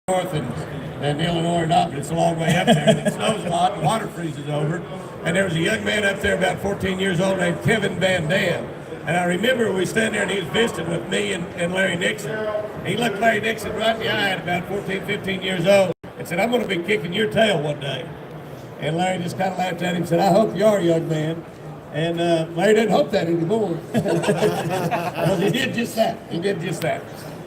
north and Illinois or not, but it's a long way up there. And it snows a lot, and water freezes over. And there was a young man up there about 14 years old named Kevin Van Dam. And I remember we stood there and he was visiting with me and Larry Nixon. And he looked Larry Nixon right in the eye at about 14, 15 years old and said, "I'm going to be kicking your tail one day." And Larry just kind of laughed at him and said, "I hope you are, young man." And Larry didn't hope that anymore. Well, he did just that. He did just that.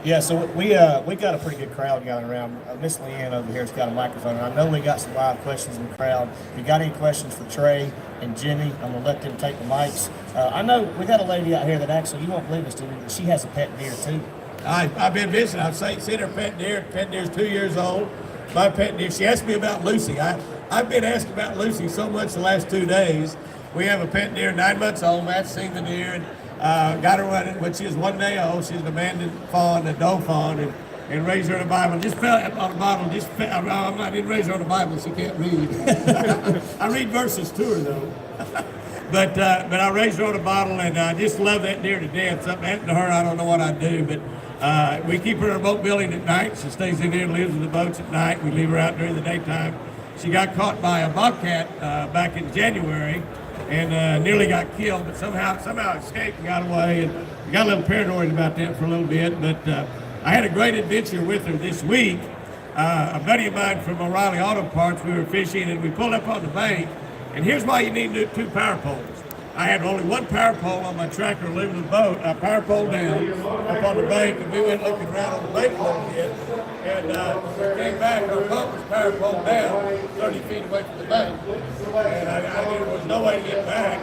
Yeah, so we got a pretty good crowd gathering around. Miss Leanne over here has got a microphone, and I know we got some live questions in the crowd. If you got any questions for Trey and Jenny, I'm going to let them take the mics. I know we got a lady out here that actually, you won't believe this, Jenny, she has a pet deer too. I've been visiting. I've seen her pet deer. Pet deer's 2 years old. My pet deer, she asked me about Lucy. I've been asked about Lucy so much the last 2 days. We have a pet deer, 9 months old. Matt's seen the deer and got her running when she was 1 day old. She's an abandoned fawn, a doe fawn, and raised her in a Bible. Just fell on a bottle. I didn't raise her on a Bible. She can't read. I read verses to her though. But I raised her on a bottle, and I just love that deer to death. Something happened to her, I don't know what I'd do, but we keep her in a boat building at night. She stays in there and lives in the boats at night. We leave her out during the daytime. She got caught by a bobcat back in January and nearly got killed, but somehow escaped and got away. And we got a little paranoid about that for a little bit, but I had a great adventure with her this week. A buddy of mine from O'Reilly Auto Parts, we were fishing, and we pulled up on the bank. And here's why you need 2 power poles. I had only 1 power pole on my tractor leaving the boat. I power poled down up on the bank, and we went looking around on the bank a little bit. And we came back, our boat was power poled down 30 feet away from the bank. And I knew there was no way to get back.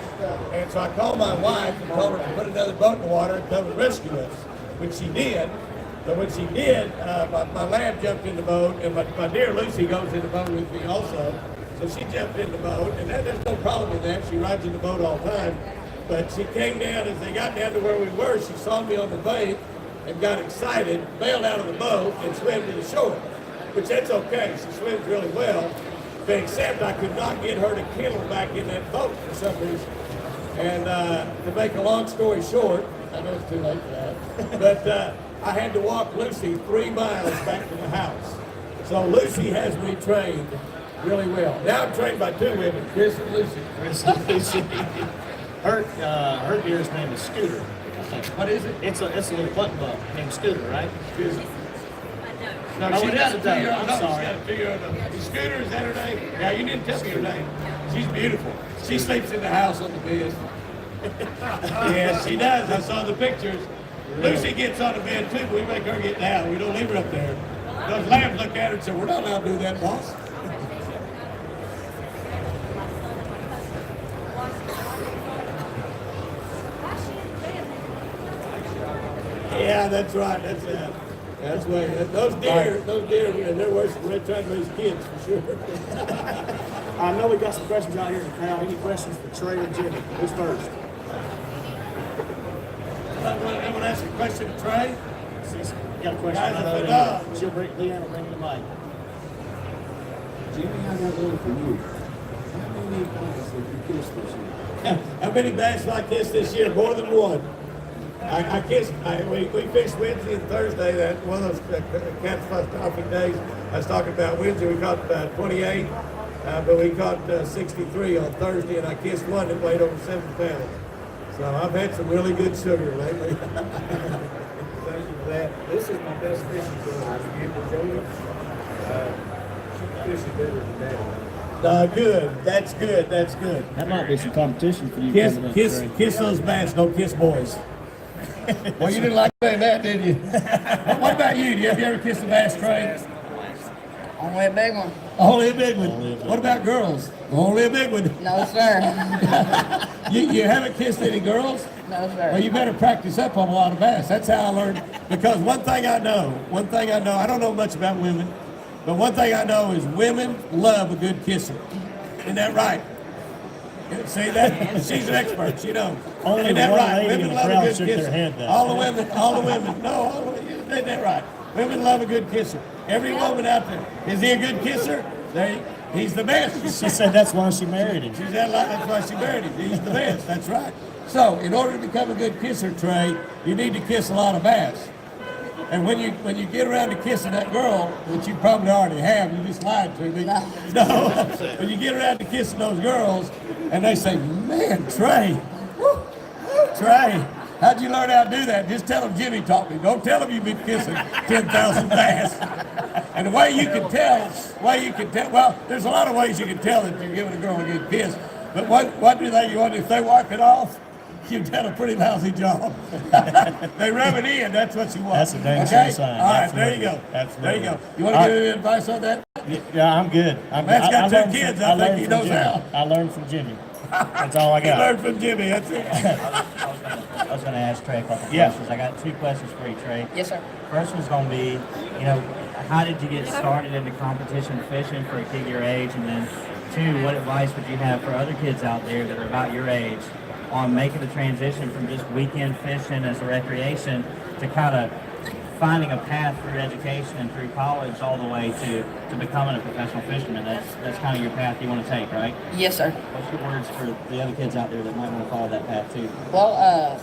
And so I called my wife and told her to put another boat in the water and come and rescue us, which she did. But when she did, my lab jumped in the boat, and my dear Lucy goes in the boat with me also. So she jumped in the boat, and there's no problem with that. She rides in the boat all the time. But she came down, as they got down to where we were, she saw me on the bank and got excited, bailed out of the boat, and swam to the shore, which that's okay. She swims really well, but except I could not get her to kennel back in that boat for some reason. And to make a long story short, I know it's too late for that, but I had to walk Lucy 3 miles back to the house. So Lucy has me trained really well. Now I'm trained by 2 women, Chris and Lucy. Her deer's name is Scooter. What is it? It's a little button buck named Scooter, right? Scooter. No, she got a I'm sorry. Scooter, is that her name? Yeah, you didn't tell me her name. She's beautiful. She sleeps in the house on the bed. Yeah, she does. I saw the pictures. Lucy gets on the bed too, but we make her get down. We don't leave her up there. Those lambs look at her and say, "We're not allowed to do that, boss." Yeah, that's right. That's right. Those deer, they're worse than they're trying to raise kids for sure. I know we got some questions out here in the crowd. Any questions for Trey and Jimmy? Who's first? I'm going to ask a question to Trey. You got a question? Guys, She'll bring Leanne will bring you the mic. Jimmy, I got one for you. How many bass have you kissed this year? How many bass like this year? More than 1. I kissed. We fished Wednesday and Thursday. That one of those catch fly topping days I was talking about. Wednesday we caught 28, but we caught 63 on Thursday, and I kissed one that weighed over 7 pounds. So I've had some really good sugar lately. Thank you for that. This is my best fishing girl. You get to join She fishes better than that. Good. That's good. That's good. That might be some competition for you. Kiss those bass. Don't kiss boys. Well, you didn't like saying that, did you? What about you? Have you ever kissed a bass, Trey? Only a big one. Only a big one. What about girls? Only a big one. No, sir. You haven't kissed any girls? No, sir. Well, you better practice up on a lot of bass. That's how I learned. Because one thing I know, I don't know much about women, but one thing I know is women love a good kisser. Isn't that right? See that? She's an expert, she knows. Only Isn't that one right? lady Women in the love a crowd good shook kisser. their head, though. All the women, no, isn't that right? Women love a good kisser. Every woman out there, is he a good kisser? He's the best. She said that's why she married him. She said that's why she married him. He's the best, that's right. So, in order to become a good kisser, Trey, you need to kiss a lot of bass. And when you get around to kissing that girl, which you probably already have, you just lied to me. No. When you get around to kissing those girls, and they say, "Man, Trey, woo, Trey, how'd you learn how to do that?" Just tell them Jimmy taught me. Don't tell them you've been kissing 10,000 bass. And the way you can tell, well, there's a lot of ways you can tell that you're giving a girl a good kiss. But what do they want? If they wipe it off, you've done a pretty lousy job. They rub it in. That's what you want. That's a dang okay? sure sign. All right, Absolutely. there you go. Absolutely. There you go. You want to give any advice on that? Yeah, I'm good. Matt's got two learned kids. from- I think learned he from knows Jimmy. how. I learned from Jimmy. That's all I He got. learned from Jimmy. That's it. I was going to ask Trey a couple Yeah. questions. I got 2 questions for you, Trey. Yes, sir. First one's going to be, how did you get started into competition fishing for a kid your age? And then 2, what advice would you have for other kids out there that are about your age on making the transition from just weekend fishing as a recreation to kind of finding a path through education and through college all the way to becoming a professional fisherman? That's kind of your path you want to take, right? Yes, sir. What's your words for the other kids out there that might want to follow that path too? Well,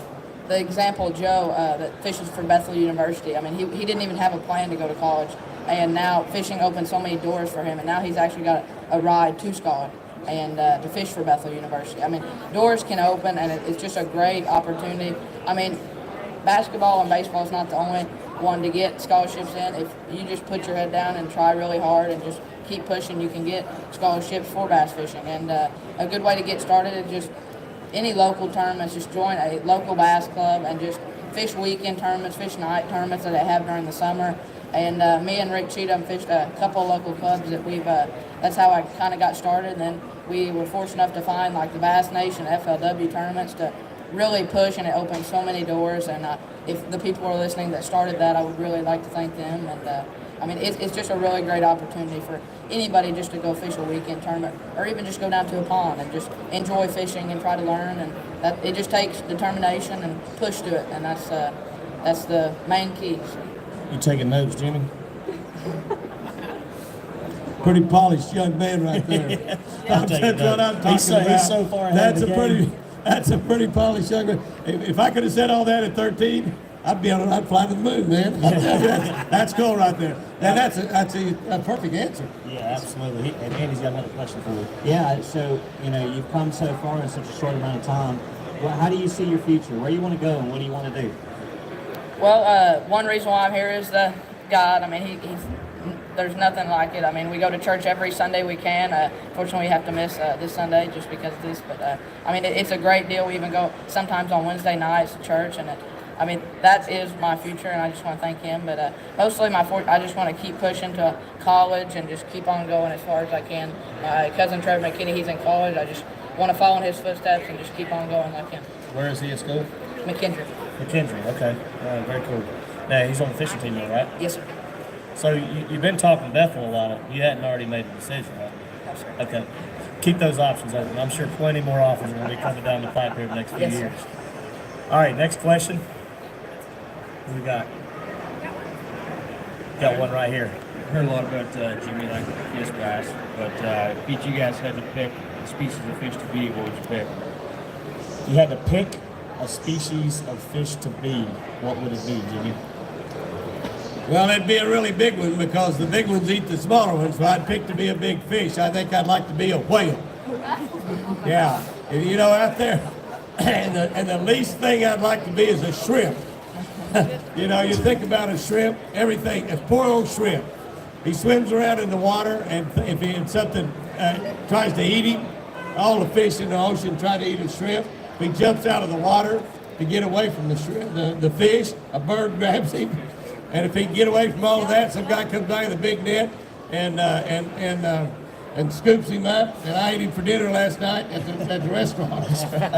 the example, Joe, that fishes for Bethel University, I mean, he didn't even have a plan to go to college. And now fishing opened so many doors for him. And now he's actually got a ride to Scholar and to fish for Bethel University. I mean, doors can open, and it's just a great opportunity. I mean, basketball and baseball is not the only one to get scholarships in. If you just put your head down and try really hard and just keep pushing, you can get scholarships for bass fishing. And a good way to get started is just any local tournaments. Just join a local bass club and just fish weekend tournaments, fish night tournaments that they have during the summer. And me and Rick Cheatham fished a couple of local clubs that that's how I kind of got started. And then we were fortunate enough to find like the Bass Nation FLW tournaments to really push, and it opened so many doors. And if the people are listening that started that, I would really like to thank them. And I mean, it's just a really great opportunity for anybody just to go fish a weekend tournament, or even just go down to a pond and just enjoy fishing and try to learn. And that it just takes determination and push to it, and that's the main key. You taking notes, Jimmy? Pretty polished young man right there. I'm taking That's what I'm notes. talking He's about. so far ahead of the game. That's a pretty polished young man. If I could have said all that at 13, I'd fly to the moon, man. That's cool right there. And that's a perfect answer. Yeah, absolutely. And Andy's got another question for you. Yeah, so, you've come so far in such a short amount of time. Well, how do you see your future? Where do you want to go, and what do you want to do? Well, one reason why I'm here is the God. I mean, there's nothing like it. I mean, we go to church every Sunday we can. Fortunately, we have to miss this Sunday just because of this. But, I mean, it's a great deal. We even go sometimes on Wednesday nights to church. And, I mean, that is my future, and I just want to thank him. But mostly I just want to keep pushing to college and just keep on going as far as I can. My cousin Trey McKinny, he's in college. I just want to follow in his footsteps and just keep on going like him. Where is he at school? McKinley. McKinley, okay. Very cool. Now, he's on the fishing team now, right? Yes, sir. So you've been talking Bethel a lot. You hadn't already made a decision, right? No, sir. Okay. Keep those options open. I'm sure plenty more offers are going to be coming down the pipe here the next few Yes, sir. years. All right, next question. Who we got? Got one right here. I heard a lot about Jimmy like fish bass, but if you guys had to pick a species of fish to be, what would you pick? You had to pick a species of fish to be. What would it be, Jimmy? Well, it'd be a really big one because the big ones eat the smaller ones, so I'd pick to be a big fish. I think I'd like to be a whale. Yeah, out there, and the least thing I'd like to be is a shrimp. You think about a shrimp, everything, a poor old shrimp. He swims around in the water, and if something tries to eat him, all the fish in the ocean try to eat a shrimp. If he jumps out of the water to get away from the shrimp, the fish, a bird grabs him. And if he can get away from all of that, some guy comes by with a big net and scoops him up. And I ate him for dinner last night at the restaurant.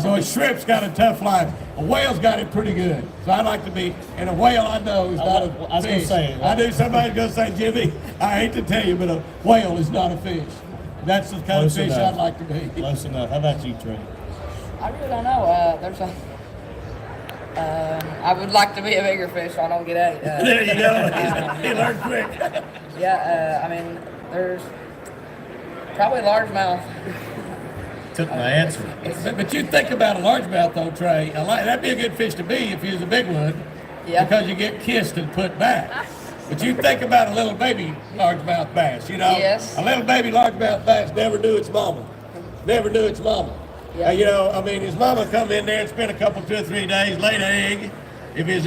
So a shrimp's got a tough life. A whale's got it pretty good. So I like to be, and a whale I know is not a fish. I was going to say. I knew somebody's going to say, Jimmy, I hate to tell you, but a whale is not a fish. That's the kind Close of fish enough. I'd like to be. Close enough. How about you, Trey? I really don't know. I would like to be a bigger fish so I don't get ate. There you go. He learned quick. Yeah, I mean, there's probably largemouth. Took my answer. But you think about a largemouth though, Trey. That'd be a good fish to be if he was a big one. Yeah. because you get kissed and put back. But you think about a little baby largemouth bass, you know? Yes. A little baby largemouth bass never knew its mama. Never knew its mama. Yeah. You know, I mean, his mama come in there and spend a couple, 2 or 3 days, laid an egg. If his